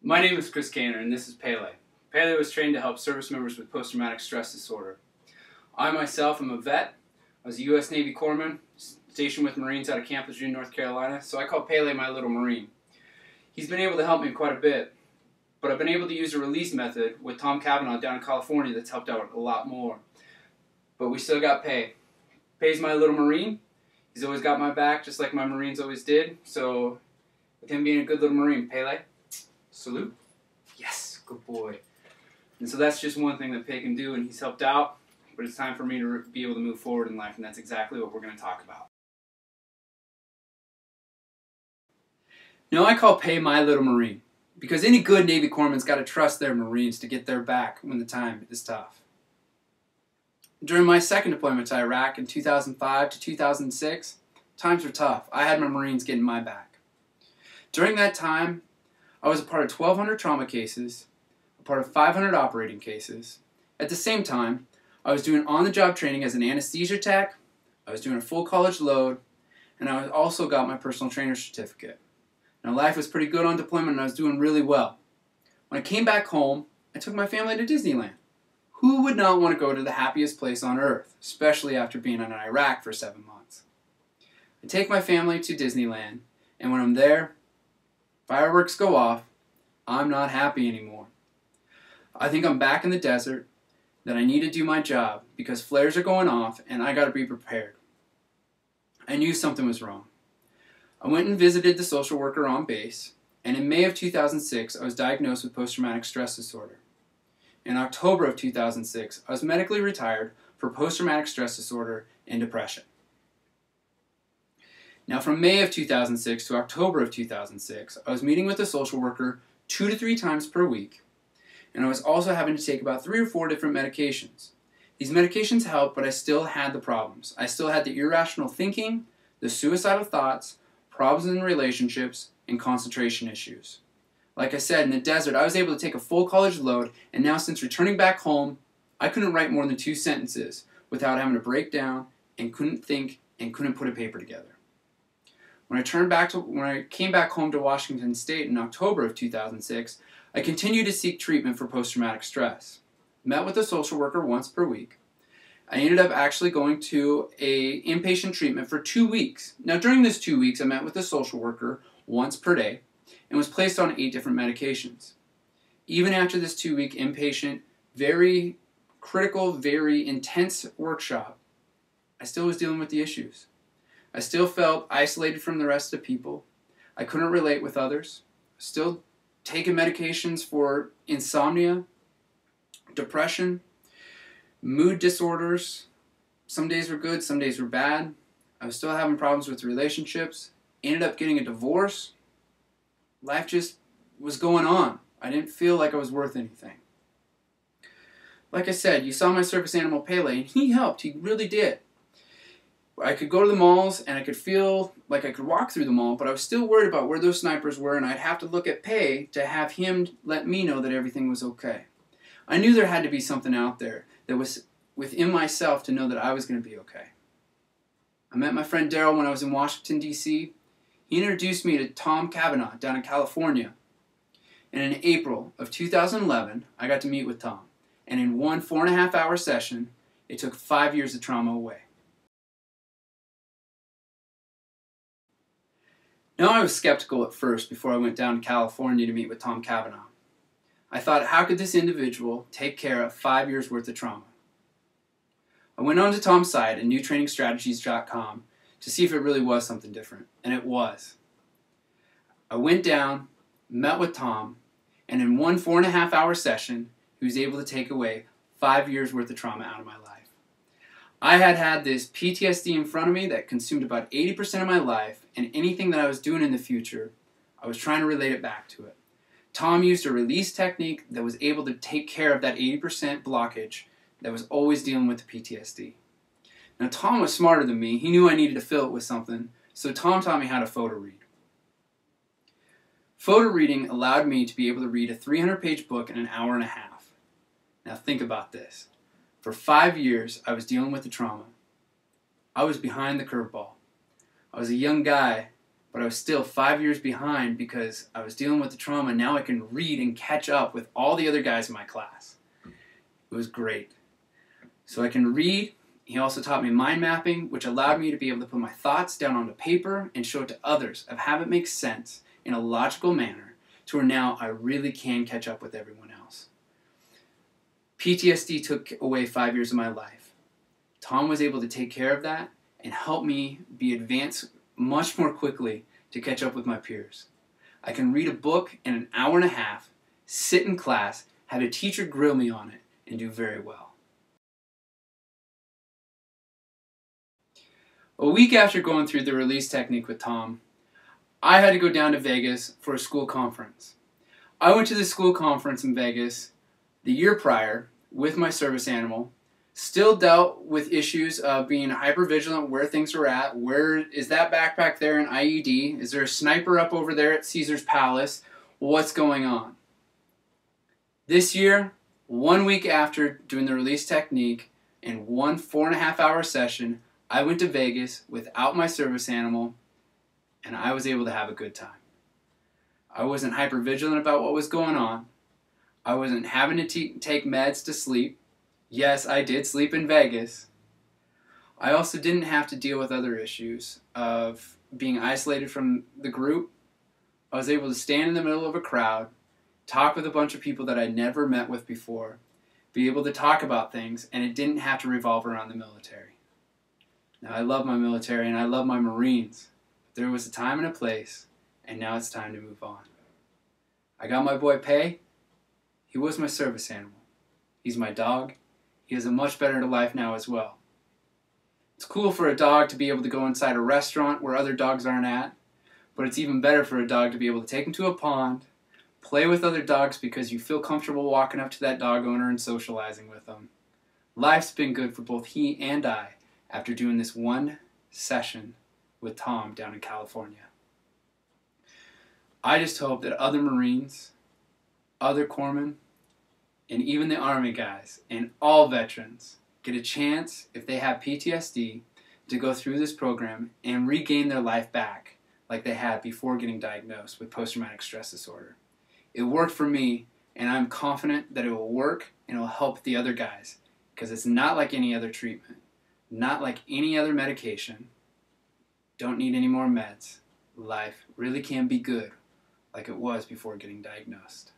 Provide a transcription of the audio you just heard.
My name is Chris Kaner, and this is Pele. Pele was trained to help service members with post-traumatic stress disorder. I myself am a vet. I was a U.S. Navy corpsman, stationed with Marines out of Camp Lejeune, North Carolina, so I call Pele my little Marine. He's been able to help me quite a bit, but I've been able to use a release method with Tom Cavanaugh down in California that's helped out a lot more. But we still got Pei. Pei's my little Marine. He's always got my back, just like my Marines always did. So, with him being a good little Marine, Pele, salute. Yes, good boy. And so that's just one thing that Pei can do, and he's helped out. But it's time for me to be able to move forward in life, and that's exactly what we're going to talk about. Now, I call Pei my little Marine, because any good Navy corpsman's got to trust their Marines to get their back when the time is tough. During my second deployment to Iraq in 2005 to 2006, times were tough. I had my Marines getting my back. During that time, I was a part of 1,200 trauma cases, a part of 500 operating cases. At the same time, I was doing on-the-job training as an anesthesia tech, I was doing a full college load, and I also got my personal trainer certificate. Now, life was pretty good on deployment, and I was doing really well. When I came back home, I took my family to Disneyland. Who would not want to go to the happiest place on earth, especially after being in Iraq for 7 months? I take my family to Disneyland, and when I'm there, fireworks go off, I'm not happy anymore. I think I'm back in the desert, that I need to do my job because flares are going off and I got to be prepared. I knew something was wrong. I went and visited the social worker on base, and in May of 2006, I was diagnosed with post-traumatic stress disorder. In October of 2006, I was medically retired for post-traumatic stress disorder and depression. Now, from May of 2006 to October of 2006, I was meeting with a social worker 2 to 3 times per week, and I was also having to take about 3 or 4 different medications. These medications helped, but I still had the problems. I still had the irrational thinking, the suicidal thoughts, problems in relationships, and concentration issues. Like I said, in the desert, I was able to take a full college load, and now since returning back home, I couldn't write more than 2 sentences without having to break down and couldn't think and couldn't put a paper together. When I came back home to Washington State in October of 2006, I continued to seek treatment for post-traumatic stress. Met with a social worker once per week. I ended up actually going to an inpatient treatment for 2 weeks. Now, during this 2 weeks, I met with a social worker once per day and was placed on 8 different medications. Even after this 2-week inpatient, very critical, very intense workshop, I still was dealing with the issues. I still felt isolated from the rest of the people. I couldn't relate with others. Still taking medications for insomnia, depression, mood disorders. Some days were good, some days were bad. I was still having problems with relationships. Ended up getting a divorce. Life just was going on. I didn't feel like I was worth anything. Like I said, you saw my service animal Pele, and he helped. He really did. I could go to the malls, and I could feel like I could walk through the mall, but I was still worried about where those snipers were, and I'd have to look at Pei to have him let me know that everything was okay. I knew there had to be something out there that was within myself to know that I was going to be okay. I met my friend Daryl when I was in Washington, D.C. He introduced me to Tom Cavanaugh down in California. And in April of 2011, I got to meet with Tom. And in one 4.5-hour session, it took 5 years of trauma away. Now, I was skeptical at first before I went down to California to meet with Tom Cavanaugh. I thought, how could this individual take care of 5 years worth of trauma? I went on to Tom's site at newtrainingstrategies.com to see if it really was something different, and it was. I went down, met with Tom, and in one 4.5-hour session, he was able to take away 5 years worth of trauma out of my life. I had this PTSD in front of me that consumed about 80% of my life, and anything that I was doing in the future, I was trying to relate it back to it. Tom used a release technique that was able to take care of that 80% blockage that was always dealing with the PTSD. Now, Tom was smarter than me. He knew I needed to fill it with something, so Tom taught me how to photo read. Photo reading allowed me to be able to read a 300-page book in an hour and a half. Now, think about this. For 5 years, I was dealing with the trauma. I was behind the curveball. I was a young guy, but I was still 5 years behind because I was dealing with the trauma. Now I can read and catch up with all the other guys in my class. It was great. So I can read. He also taught me mind mapping, which allowed me to be able to put my thoughts down onto paper and show it to others, of have it make sense in a logical manner, to where now I really can catch up with everyone else. PTSD took away 5 years of my life. Tom was able to take care of that and help me be advanced much more quickly to catch up with my peers. I can read a book in an hour and a half, sit in class, have a teacher grill me on it, and do very well. A week after going through the release technique with Tom, I had to go down to Vegas for a school conference. I went to the school conference in Vegas the year prior with my service animal, still dealt with issues of being hypervigilant where things are at. Where is that backpack there in IED? Is there a sniper up over there at Caesar's Palace? What's going on? This year, 1 week after doing the release technique, in one 4.5-hour session, I went to Vegas without my service animal, and I was able to have a good time. I wasn't hypervigilant about what was going on. I wasn't having to take meds to sleep. Yes, I did sleep in Vegas. I also didn't have to deal with other issues of being isolated from the group. I was able to stand in the middle of a crowd, talk with a bunch of people that I'd never met with before, be able to talk about things, and it didn't have to revolve around the military. Now, I love my military and I love my Marines, but there was a time and a place, and now it's time to move on. I got my boy Pay. He was my service animal. He's my dog. He has a much better life now as well. It's cool for a dog to be able to go inside a restaurant where other dogs aren't at, but it's even better for a dog to be able to take him to a pond, play with other dogs because you feel comfortable walking up to that dog owner and socializing with them. Life's been good for both he and I after doing this one session with Tom down in California. I just hope that other Marines, other corpsmen, and even the Army guys, and all veterans, get a chance, if they have PTSD, to go through this program and regain their life back like they had before getting diagnosed with post-traumatic stress disorder. It worked for me, and I'm confident that it will work and it will help the other guys, because it's not like any other treatment, not like any other medication. Don't need any more meds. Life really can be good like it was before getting diagnosed.